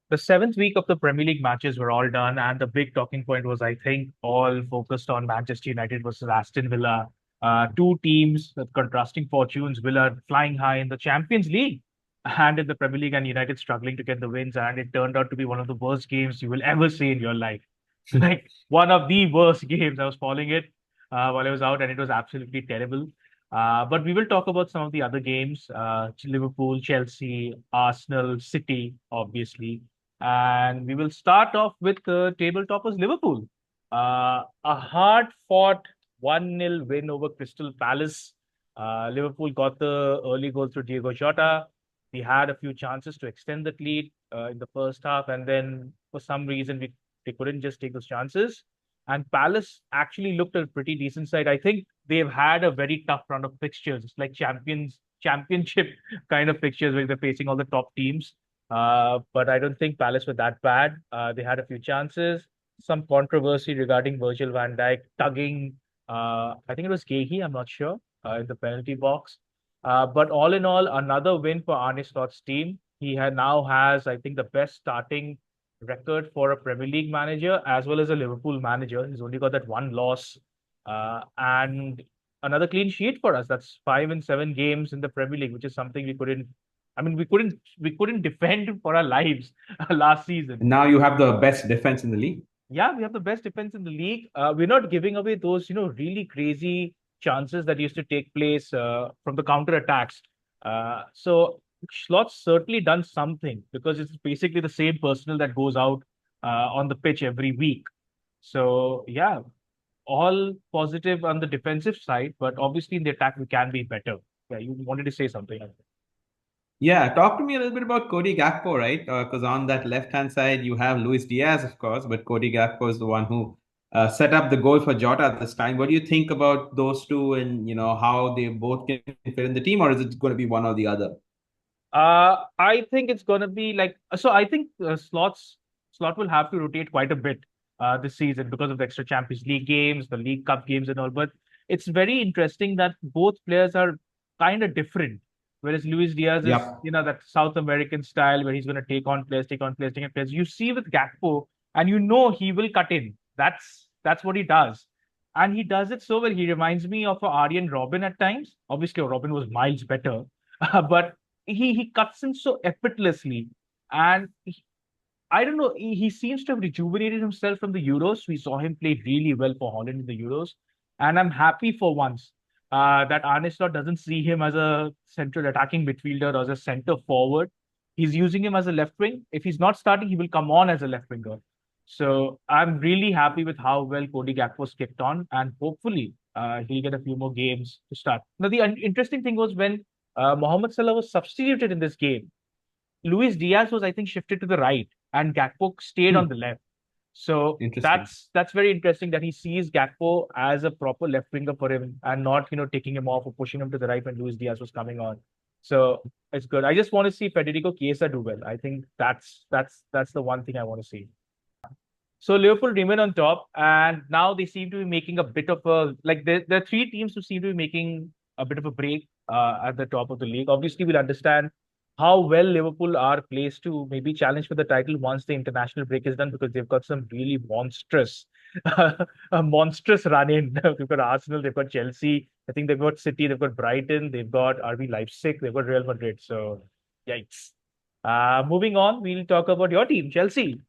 The seventh week of the Premier League matches were all done, and the big talking point was, I think, all focused on Manchester United versus Aston Villa. Two teams with contrasting fortunes. Villa flying high in the Champions League and in the Premier League, and United struggling to get the wins. And it turned out to be one of the worst games you will ever see in your life. Like one of the worst games. I was following it while I was out, and it was absolutely terrible. But we will talk about some of the other games: Liverpool, Chelsea, Arsenal, City, obviously. And we will start off with the table toppers, Liverpool. A hard-fought 1-0 win over Crystal Palace. Liverpool got the early goal through Diogo Jota. We had a few chances to extend the lead in the first half, and then for some reason they couldn't just take those chances. And Palace actually looked a pretty decent side. I think they've had a very tough run of fixtures. It's like championship kind of fixtures where they're facing all the top teams. But I don't think Palace were that bad. They had a few chances. Some controversy regarding Virgil van Dijk tugging. I think it was Gehi, I'm not sure, in the penalty box. But all in all, another win for Arne Slot's team. Now has, I think, the best starting record for a Premier League manager as well as a Liverpool manager. He's only got that one loss, and another clean sheet for us. That's 5 and 7 games in the Premier League, which is something we couldn't. I mean, we couldn't defend for our lives last season. And now you have the best defense in the league. Yeah, we have the best defense in the league. We're not giving away those, really crazy chances that used to take place from the counter attacks. So Slot's certainly done something because it's basically the same personnel that goes out on the pitch every week. So yeah, all positive on the defensive side, but obviously in the attack we can be better. Yeah, you wanted to say something. Yeah, talk to me a little bit about Cody Gakpo, right? Because on that left-hand side, you have Luis Diaz, of course, but Cody Gakpo is the one who set up the goal for Jota this time. What do you think about those two and, how they both can fit in the team, or is it going to be one or the other? I think it's gonna be like so. I think slot will have to rotate quite a bit this season because of the extra Champions League games, the League Cup games, and all. But it's very interesting that both players are kind of different. Whereas Luis Diaz is, Yep. that South American style where he's gonna take on players, take on players, take on players. You see with Gakpo, and you know he will cut in. That's what he does. And he does it so well. He reminds me of a Arjen Robin at times. Obviously, Robin was miles better, but he cuts in so effortlessly, and I don't know. He seems to have rejuvenated himself from the Euros. We saw him play really well for Holland in the Euros, and I'm happy for once that Arne Slot doesn't see him as a central attacking midfielder or as a center forward. He's using him as a left wing. If he's not starting, he will come on as a left winger. So I'm really happy with how well Cody Gakpo's kicked on, and hopefully he'll get a few more games to start. Now, the interesting thing was when Mohamed Salah was substituted in this game. Luis Diaz was, I think, shifted to the right, and Gakpo stayed on Hmm. the left. So Interesting. that's very interesting that he sees Gakpo as a proper left winger for him, and not taking him off or pushing him to the right when Luis Diaz was coming on. So it's good. I just want to see Federico Chiesa do well. I think that's the one thing I want to see. So Liverpool remain on top, and now they seem to be making a bit of a like there are three teams who seem to be making a bit of a break at the top of the league. Obviously, we'll understand how well Liverpool are placed to maybe challenge for the title once the international break is done because they've got some really monstrous, a monstrous run in. They've got Arsenal, they've got Chelsea, I think they've got City, they've got Brighton, they've got RB Leipzig, they've got Real Madrid. So, yikes. Moving on, we'll talk about your team, Chelsea.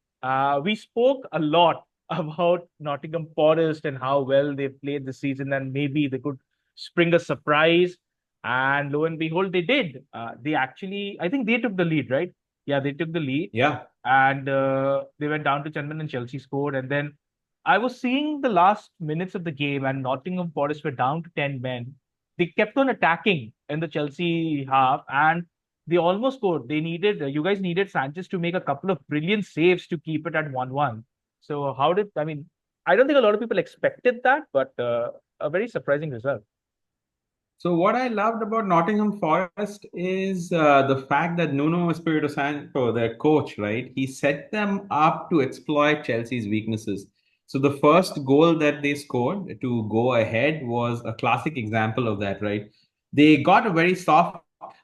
We spoke a lot about Nottingham Forest and how well they've played this season, and maybe they could spring a surprise. And lo and behold, they did. They actually, I think they took the lead, right? Yeah, they took the lead, Yeah. and they went down to 10 men, and Chelsea scored. And then I was seeing the last minutes of the game, and Nottingham Forest were down to 10 men. They kept on attacking in the Chelsea half, and they almost scored. You guys needed Sanchez to make a couple of brilliant saves to keep it at 1-1. So, I mean, I don't think a lot of people expected that, but a very surprising result. So what I loved about Nottingham Forest is the fact that Nuno Espirito Santo, their coach, right, he set them up to exploit Chelsea's weaknesses. So the first goal that they scored to go ahead was a classic example of that, right? They got a very soft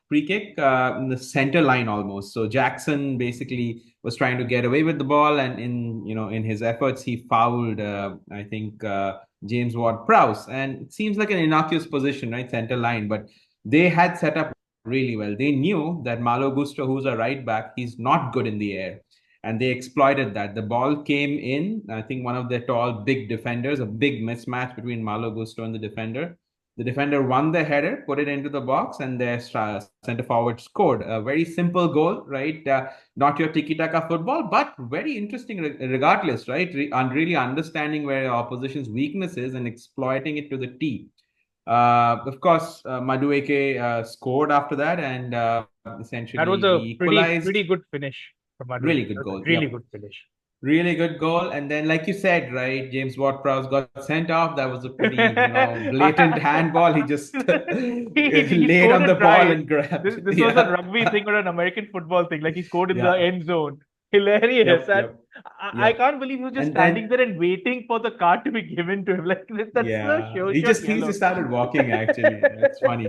free kick in the center line almost. So Jackson basically was trying to get away with the ball, and in his efforts he fouled I think James Ward-Prowse, and it seems like an innocuous position, right, center line, but they had set up really well. They knew that Malo Gusto, who's a right back, he's not good in the air, and they exploited that. The ball came in. I think one of their tall, big defenders, a big mismatch between Malo Gusto and the defender. The defender won the header, put it into the box, and their center forward scored. A very simple goal, right? Not your tiki-taka football, but very interesting regardless, right? Really understanding where opposition's weakness is and exploiting it to the T. Of course, Madueke scored after that, and That was essentially a we pretty equalized. good finish from Really Madueke. good That was goal. a really Yep. good finish. Really good goal. And then, like you said, right, James Ward-Prowse got sent off. That was a pretty, blatant handball. He just He laid scored on the it ball right. and grabbed. This was a Yeah. rugby thing or an American football thing. Like he scored in the Yeah. end zone. Hilarious. Yep. And Yep. I Yep. can't believe he was just And standing then there and waiting for the card to be given to him. Like that's the yeah, show he shot just yellow. started walking actually. That's funny.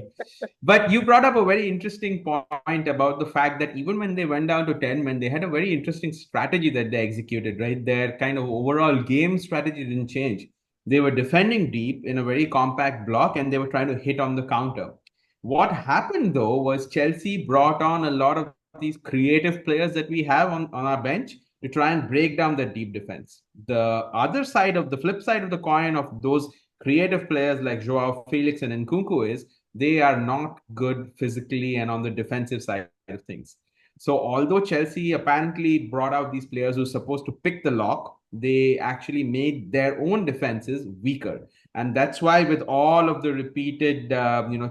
But you brought up a very interesting point about the fact that even when they went down to 10 men, they had a very interesting strategy that they executed, right? Their kind of overall game strategy didn't change. They were defending deep in a very compact block and they were trying to hit on the counter. What happened though was Chelsea brought on a lot of these creative players that we have on our bench to try and break down the deep defense. The other side of the flip side of the coin of those creative players like Joao Felix and Nkunku is they are not good physically and on the defensive side of things. So although Chelsea apparently brought out these players who are supposed to pick the lock, they actually made their own defenses weaker. And that's why with all of the repeated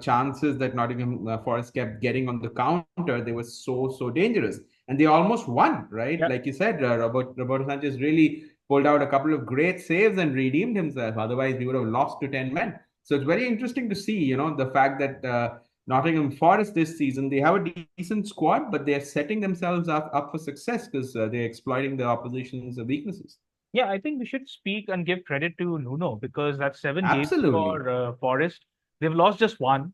chances that Nottingham Forest kept getting on the counter, they were so dangerous. And they almost won, right? Yeah. Like you said, Roberto Sanchez really pulled out a couple of great saves and redeemed himself. Otherwise, we would have lost to 10 men. So it's very interesting to see, the fact that Nottingham Forest this season, they have a decent squad, but they're setting themselves up for success because they're exploiting the opposition's weaknesses. Yeah, I think we should speak and give credit to Nuno because that's 7 games Absolutely. for Forest. They've lost just one.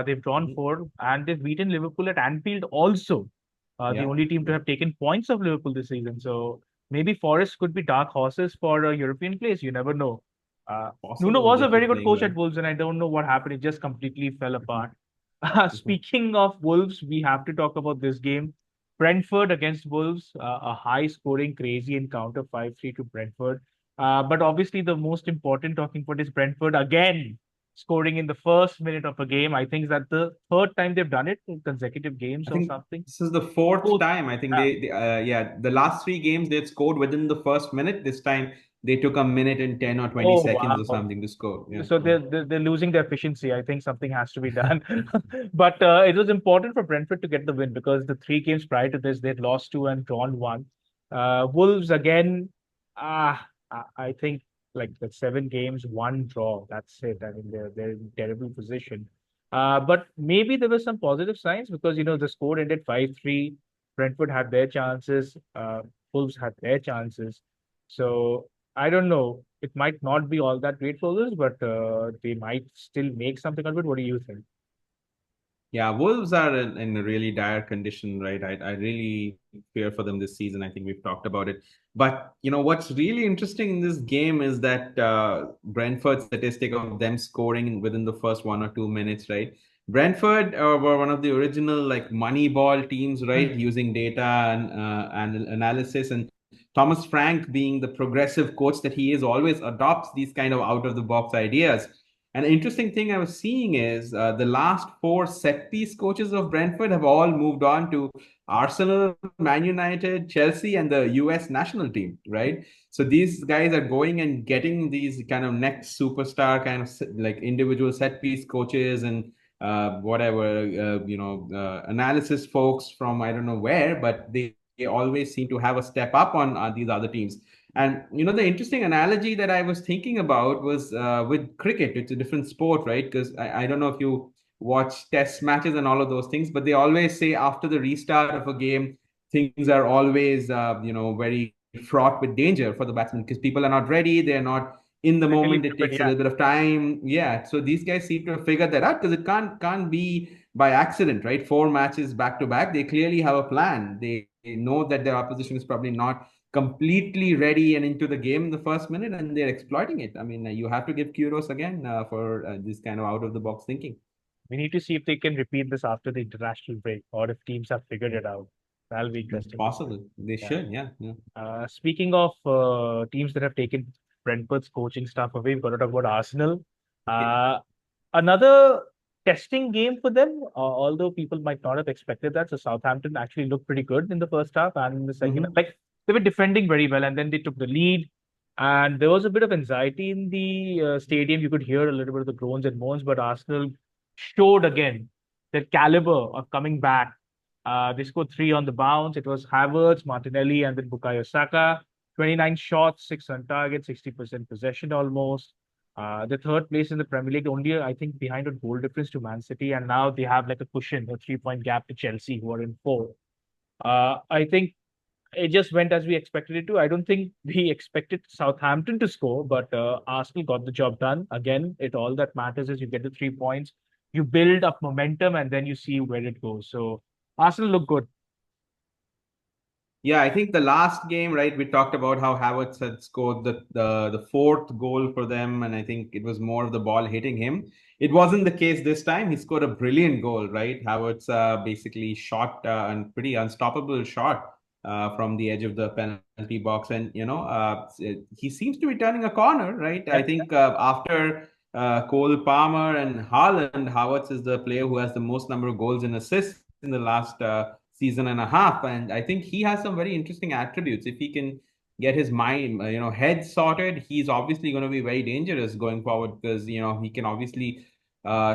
They've drawn Mhm. four, and they've beaten Liverpool at Anfield also. The Yeah. only team to Yeah. have taken points of Liverpool this season. So maybe Forest could be dark horses for a European place. You never know. Nuno Possible. was They a very keep good playing coach well. at Wolves, and I don't know what happened. It just completely fell Mhm. apart. Mhm. Speaking of Wolves, we have to talk about this game. Brentford against Wolves, a high scoring, crazy encounter, 5-3 to Brentford. But obviously, the most important talking point is Brentford again scoring in the first minute of a game. I think that the third time they've done it in consecutive games I or think something. this is the fourth Both. time. I think Yeah. yeah, the last three games they'd scored within the first minute. This time they took a minute and 10 or 20 Oh, seconds or wow. something to score. Yeah. So Yeah. they're losing their efficiency. I think something has to be done. But it was important for Brentford to get the win because the three games prior to this, they'd lost two and drawn one. Wolves again, I think like the 7 games, one draw. That's it. I mean, they're in terrible position. But maybe there were some positive signs because the score ended 5-3. Brentford had their chances. Wolves had their chances. So I don't know. It might not be all that great for this, but they might still make something of it. What do you think? Yeah, Wolves are in a really dire condition, right? I really fear for them this season. I think we've talked about it. But what's really interesting in this game is that Brentford statistic of them scoring within the first 1 or 2 minutes, right? Brentford were one of the original like money ball teams, right? Hmm. Using data and analysis, and Thomas Frank being the progressive coach that he is, always adopts these kind of out of the box ideas. And the interesting thing I was seeing is the last four set piece coaches of Brentford have all moved on to Arsenal, Man United, Chelsea, and the US national team, right? So these guys are going and getting these kind of next superstar kind of like individual set piece coaches and analysis folks from I don't know where, but they always seem to have a step up on these other teams. And the interesting analogy that I was thinking about was with cricket. It's a different sport, right? Because I don't know if you watch test matches and all of those things, but they always say after the restart of a game, things are always, very fraught with danger for the batsmen because people are not ready. They're not in the Mentally moment. It prepared, takes a yeah. little bit of time. Yeah. So these guys seem to have figured that out because it can't be by accident, right? 4 matches back to back. They clearly have a plan. They know that their opposition is probably not completely ready and into the game in the first minute, and they're exploiting it. I mean, you have to give kudos again for this kind of out of the box thinking. We need to see if they can repeat this after the international break or if teams have figured it out. That'll be interesting to see. Possible. They Yeah. should. Yeah. Yeah. Speaking of teams that have taken Brentford's coaching staff away, we've got to talk about Arsenal. Okay. Uh, Another testing game for them, although people might not have expected that. So Southampton actually looked pretty good in the first half and in the second. Mm-hmm. Like they were defending very well, and then they took the lead. And there was a bit of anxiety in the stadium. You could hear a little bit of the groans and moans, but Arsenal showed again their caliber of coming back. They scored three on the bounce. It was Havertz, Martinelli, and then Bukayo Saka. 29 shots, six on target, 60% possession almost. The third place in the Premier League, only I think behind a goal difference to Man City, and now they have like a cushion, a 3 point gap to Chelsea, who are in fourth. I think it just went as we expected it to. I don't think we expected Southampton to score, but Arsenal got the job done. Again, it all that matters is you get the 3 points, you build up momentum, and then you see where it goes. So Arsenal look good. Yeah, I think the last game, right, we talked about how Havertz had scored the fourth goal for them, and I think it was more of the ball hitting him. It wasn't the case this time. He scored a brilliant goal, right? Havertz basically shot a pretty unstoppable shot from the edge of the penalty box, and he seems to be turning a corner, right? I Yep. think after Cole Palmer and Haaland, Havertz is the player who has the most number of goals and assists in the last season and a half, and I think he has some very interesting attributes. If he can get his mind, head sorted, he's obviously going to be very dangerous going forward because he can obviously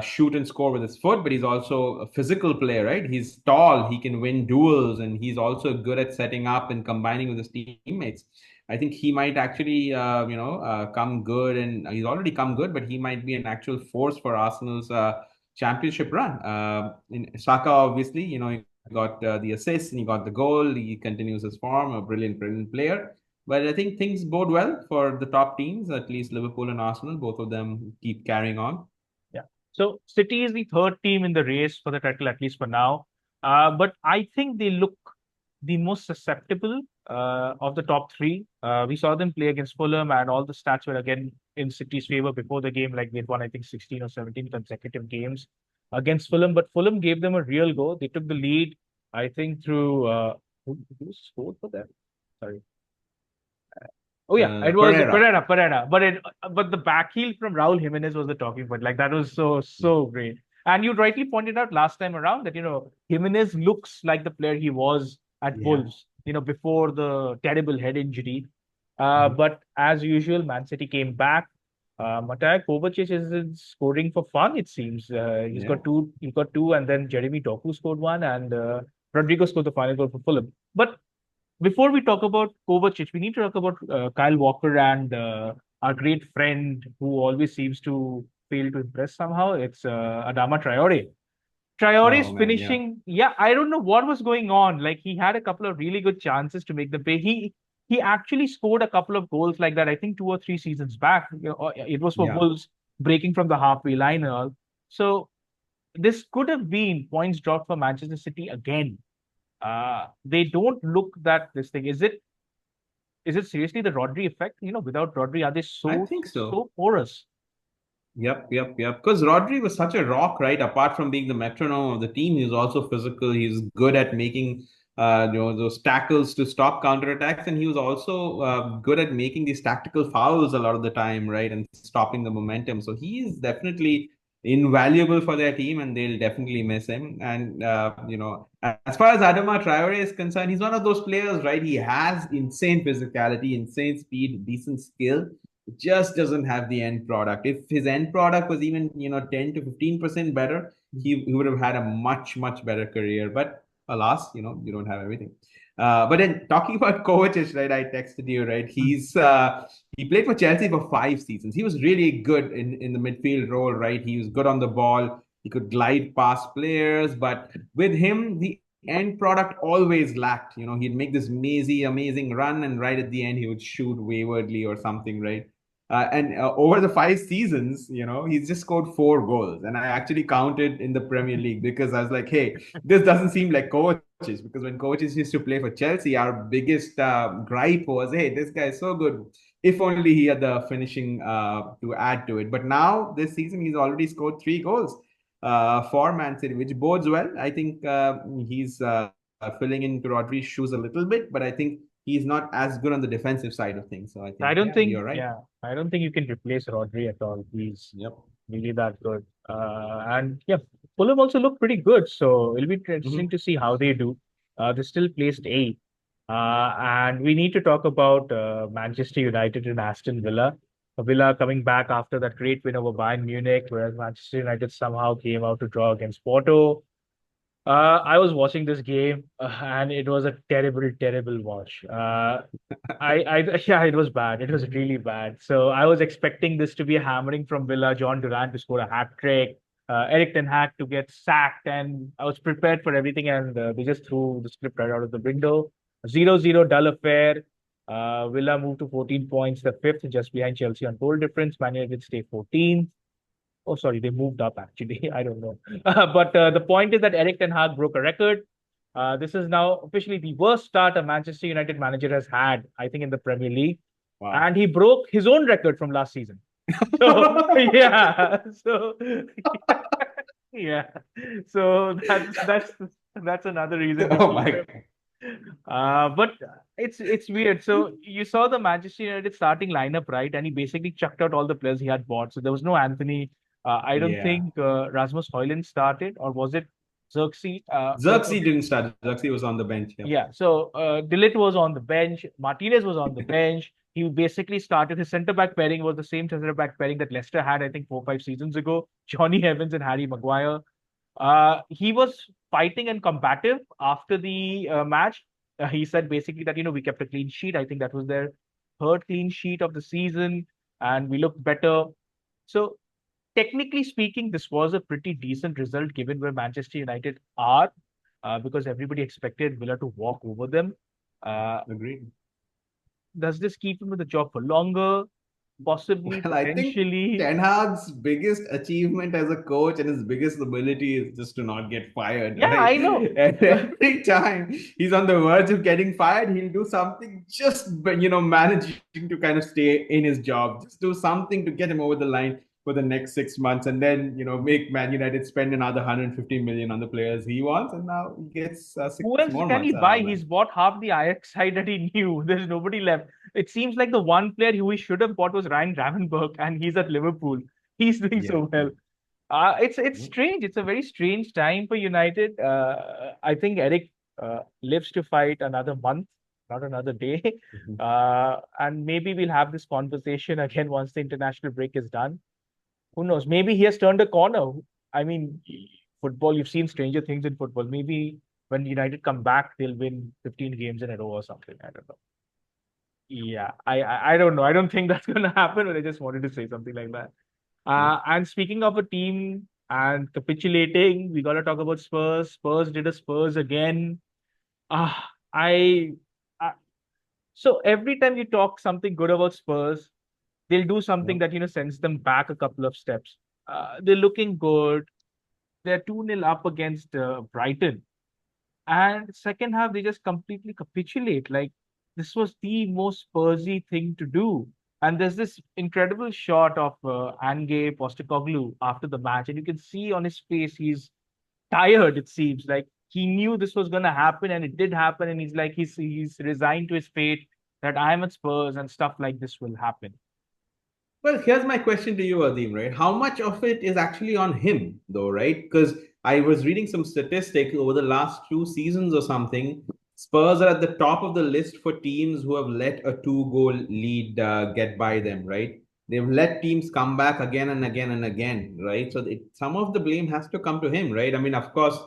shoot and score with his foot, but he's also a physical player, right? He's tall, he can win duels, and he's also good at setting up and combining with his teammates. I think he might actually, come good, and he's already come good, but he might be an actual force for Arsenal's championship run. In Saka, obviously, he got the assist and he got the goal. He continues his form, a brilliant, brilliant player. But I think things bode well for the top teams, at least Liverpool and Arsenal. Both of them keep carrying on. Yeah. So City is the third team in the race for the title, at least for now. But I think they look the most susceptible of the top three. We saw them play against Fulham, and all the stats were again in City's favor before the game. Like they'd won, I think, 16 or 17 consecutive games against Fulham. But Fulham gave them a real go. They took the lead, I think, through who scored for them? Sorry. Oh yeah, it was Pereira. Pereira. But the back heel from Raul Jimenez was the talking point. Like that was so great. And you rightly pointed out last time around that Jimenez looks like the player he was at Yeah. Wolves. Before the terrible head injury. Mhm. But as usual, Man City came back. Matej Kovacic is scoring for fun. It seems he's Yeah. got two. He got two, and then Jeremy Doku scored one, and Rodrigo scored the final goal for Fulham. But before we talk about Kovacic, we need to talk about Kyle Walker and our great friend who always seems to fail to impress somehow. It's Adama Traore. Traore is Oh man, yeah. finishing. Yeah, I don't know what was going on. Like he had a couple of really good chances to make the pay. He actually scored a couple of goals like that. I think 2 or 3 seasons back. It was for Yeah. Wolves breaking from the halfway line and all. So this could have been points dropped for Manchester City again. They don't look that this thing. Is it seriously the Rodri effect? Without Rodri, are they I so think so. so porous? Yep. Because Rodri was such a rock, right? Apart from being the metronome of the team, he's also physical. He's good at making those tackles to stop counterattacks, and he was also good at making these tactical fouls a lot of the time, right? And stopping the momentum. So he is definitely invaluable for their team, and they'll definitely miss him. And as far as Adama Traore is concerned, he's one of those players, right? He has insane physicality, insane speed, decent skill, just doesn't have the end product. If his end product was even 10 to 15% better, he would have had a much much better career. But alas, you don't have everything. But then talking about Kovacic, right? I texted you, right? He played for Chelsea for 5 seasons. He was really good in the midfield role, right? He was good on the ball. He could glide past players, but with him, the end product always lacked. He'd make this amazing run, and right at the end, he would shoot waywardly or something, right? And over the 5 seasons, he's just scored 4 goals. And I actually counted in the Premier League because I was like, hey, this doesn't seem like coaches. Because when coaches used to play for Chelsea, our biggest gripe was, hey, this guy is so good. If only he had the finishing to add to it. But now this season, he's already scored 3 goals for Man City, which bodes well. I think he's filling into Rodri's shoes a little bit, but I think he's not as good on the defensive side of things. So I think, yeah, you're right. I don't think you can replace Rodri at all. He's Yep. really that good. And yeah, Fulham also look pretty good. So it'll be interesting to see how they do. They still placed eighth. And we need to talk about Manchester United and Aston Villa. Villa coming back after that great win over Bayern Munich, whereas Manchester United somehow came out to draw against Porto. I was watching this game and it was a terrible, terrible watch. Yeah, it was bad. It was really bad. So I was expecting this to be a hammering from Villa, John Durant to score a hat trick, Erik Ten Hag to get sacked, and I was prepared for everything, and they just threw the script right out of the window. 0-0 dull affair. Villa moved to 14 points, the fifth, just behind Chelsea on goal difference. Man United stay 14th. Oh, sorry, they moved up actually. I don't know. But the point is that Erik Ten Hag broke a record. This is now officially the worst start a Manchester United manager has had, I think, in the Premier League. Wow. And he broke his own record from last season. So yeah, so yeah, so that's another reason. Oh my God. But it's weird. So you saw the Manchester United starting lineup, right? And he basically chucked out all the players he had bought. So there was no Anthony. I don't Yeah. think Rasmus Højlund started, or was it Xerxes? Xerxes didn't start. Xerxes was on the bench. Yep. Yeah. So Dillit was on the bench. Martinez was on the bench. He basically started his centre back pairing was the same centre back pairing that Leicester had, I think, 4 5 seasons ago. Johnny Evans and Harry Maguire. He was fighting and combative after the match. He said basically that, we kept a clean sheet. I think that was their third clean sheet of the season, and we looked better. So, technically speaking, this was a pretty decent result given where Manchester United are, because everybody expected Villa to walk over them. Agreed. Does this keep him with the job for longer? Possibly, Well, I think potentially. Ten Hag's biggest achievement as a coach and his biggest ability is just to not get fired, Yeah, right? I know. And every time he's on the verge of getting fired, he'll do something just, managing to kind of stay in his job, just do something to get him over the line for the next 6 months, and then, make Man United spend another 150 million on the players he wants, and now he gets Who six else more can he months out buy? of them. He's bought half the Ajax side that he knew. There's nobody left. It seems like the one player who he should have bought was Ryan Gravenberch, and he's at Liverpool. He's doing Yeah. so well. It's strange. It's a very strange time for United. I think Eric lives to fight another month, not another day. And maybe we'll have this conversation again once the international break is done. Who knows? Maybe he has turned a corner. I mean, football, you've seen stranger things in football. Maybe when United come back, they'll win 15 games in a row or something. I don't know. Yeah, I don't know. I don't think that's going to happen, but I just wanted to say something like that. Yeah. And speaking of a team and capitulating, we got to talk about Spurs. Spurs did a Spurs again. Ah, I so every time you talk something good about Spurs, they'll do something Yeah. that sends them back a couple of steps. They're looking good. They're 2-0 up against Brighton. And second half, they just completely capitulate. Like, this was the most Spursy thing to do. And there's this incredible shot of Ange Postecoglou after the match, and you can see on his face he's tired. It seems like he knew this was going to happen, and it did happen. And he's like he's resigned to his fate that I'm at Spurs and stuff like this will happen. Well, here's my question to you, Adim, right? How much of it is actually on him, though, right? Because I was reading some statistics over the last 2 seasons or something. Spurs are at the top of the list for teams who have let a 2 goal lead get by them, right? They've let teams come back again and again and again, right? So some of the blame has to come to him, right? I mean, of course,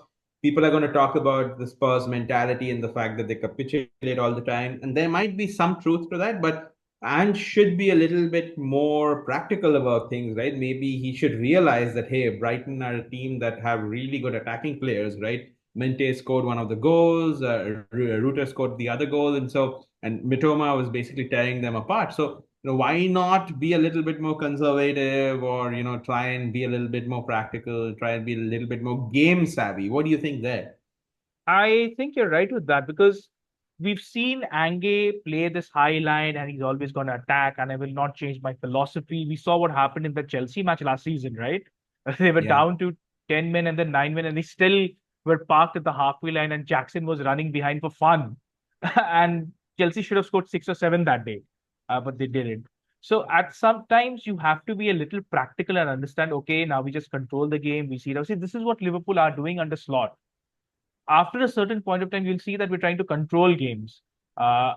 people are going to talk about the Spurs mentality and the fact that they capitulate all the time. And there might be some truth to that, but and should be a little bit more practical about things, right? Maybe he should realize that, hey, Brighton are a team that have really good attacking players, right? Mente scored one of the goals, Ruter scored the other goal, and Mitoma was basically tearing them apart. So why not be a little bit more conservative, or try and be a little bit more practical, try and be a little bit more game savvy? What do you think there? I think you're right with that because we've seen Ange play this high line and he's always going to attack, and I will not change my philosophy. We saw what happened in the Chelsea match last season, right? They were Yeah. down to 10 men and then 9 men, and they still were parked at the halfway line, and Jackson was running behind for fun. And Chelsea should have scored 6 or 7 that day, but they didn't. So at sometimes you have to be a little practical and understand, okay, now we just control the game. We see now. See, this is what Liverpool are doing under Slot. After a certain point of time, you'll see that we're trying to control games. Uh,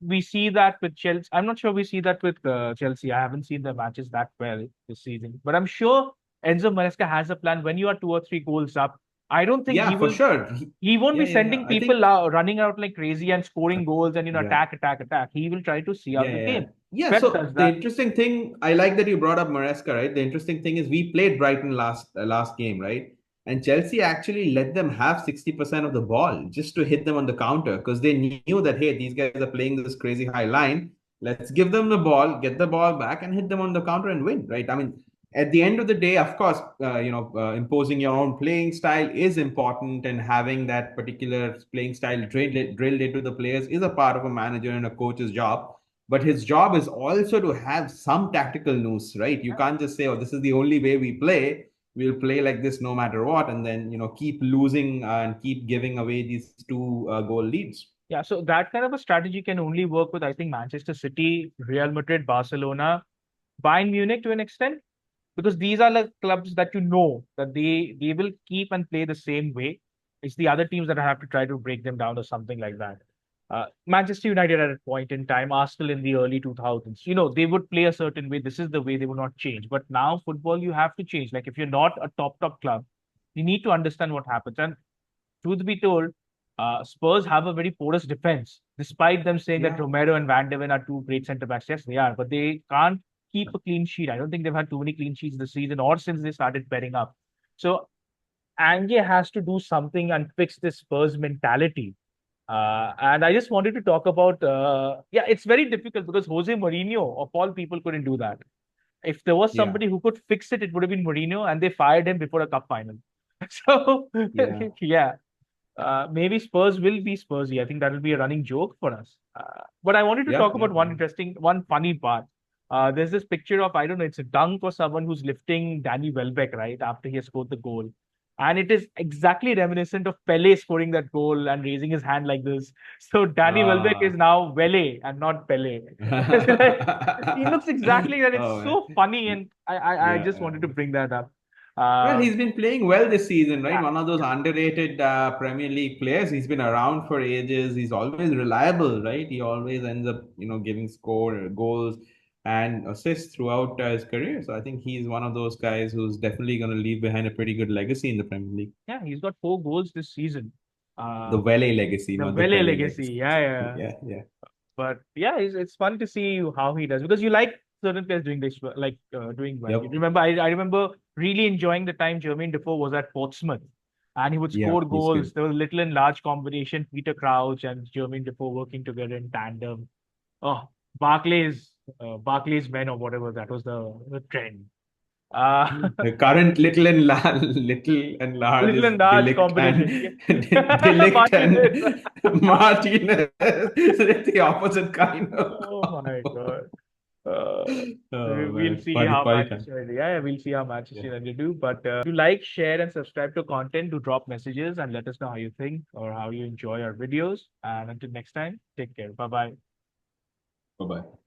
we see that with Chelsea. I'm not sure we see that with Chelsea. I haven't seen the matches that well this season, but I'm sure Enzo Maresca has a plan. When you are 2 or 3 goals up, I don't think he Yeah, for will. sure. He won't Yeah, be yeah, yeah. sending I people think, running out like crazy and scoring goals and yeah. attack, attack, attack. He will try to see Yeah, out the yeah, yeah. game. Yeah, Pep so does the that. interesting thing, I like that you brought up Maresca, right? The interesting thing is we played Brighton last game, right? And Chelsea actually let them have 60% of the ball just to hit them on the counter, because they knew that, hey, these guys are playing this crazy high line. Let's give them the ball, get the ball back, and hit them on the counter and win, right? I mean, at the end of the day, of course, imposing your own playing style is important, and having that particular playing style drilled into the players is a part of a manager and a coach's job. But his job is also to have some tactical nous, right? You can't just say, "Oh, this is the only way we play. We'll play like this no matter what," and then keep losing and keep giving away these two goal leads. Yeah, so that kind of a strategy can only work with, I think, Manchester City, Real Madrid, Barcelona, Bayern Munich to an extent, because these are the clubs that that they will keep and play the same way. It's the other teams that have to try to break them down or something like that. Manchester United at a point in time, Arsenal in the early 2000s, they would play a certain way. This is the way, they will not change. But now football, you have to change. Like if you're not a top club, you need to understand what happens. And truth be told, Spurs have a very porous defense, despite them saying that Yeah, Romero and Van de Ven are two great centre backs. Yes, they are, but they can't keep a clean sheet. I don't think they've had too many clean sheets this season or since they started pairing up. So Ange has to do something and fix this Spurs mentality. And I just wanted to talk about, yeah, it's very difficult because Jose Mourinho, of all people, couldn't do that. If there was yeah, somebody who could fix it, it would have been Mourinho, and they fired him before a cup final. So, yeah, yeah, maybe Spurs will be Spursy. I think that will be a running joke for us. But I wanted to yeah, talk yeah, about yeah. one funny part. There's this picture of, I don't know, it's a dunk or someone who's lifting Danny Welbeck, right, after he has scored the goal. And it is exactly reminiscent of Pele scoring that goal and raising his hand like this. So Danny Welbeck is Ah. now Wele and not Pele. It's like, he looks exactly that. It's Oh man. so funny. And I Yeah, just yeah. wanted to bring that up. Well, Uh, he's been playing well this season, right? yeah, One of those yeah. underrated Premier League players. He's been around for ages. He's always reliable, right? He always ends up, giving score goals and assists throughout his career. So I think he's one of those guys who's definitely going to leave behind a pretty good legacy in the Premier League. Yeah, he's got 4 goals this season. The Uh, Vele legacy, the not the Vele Pele legacy. legacy. Yeah, yeah. Yeah, yeah, But yeah, it's fun to see how he does because you like certain players doing this, like doing well. You yep, remember, I remember really enjoying the time Jermaine Defoe was at Portsmouth, and he would yeah. score He's goals. good. There was little and large combination, Peter Crouch and Jermaine Defoe working together in tandem. Oh, Barclays men or whatever, that was the trend. Uh, The current little and large little is and large Delict and combination. Delict Martinez. and Martinez. So it's the opposite kind of Oh my combo. God. Uh, Oh we'll man, see funny, how funny time. Manchester United. Yeah, we'll see how Yeah, Manchester United do. But do like, share, and subscribe to content. Do drop messages and let us know how you think or how you enjoy our videos. And until next time, take care. Bye bye. bye bye.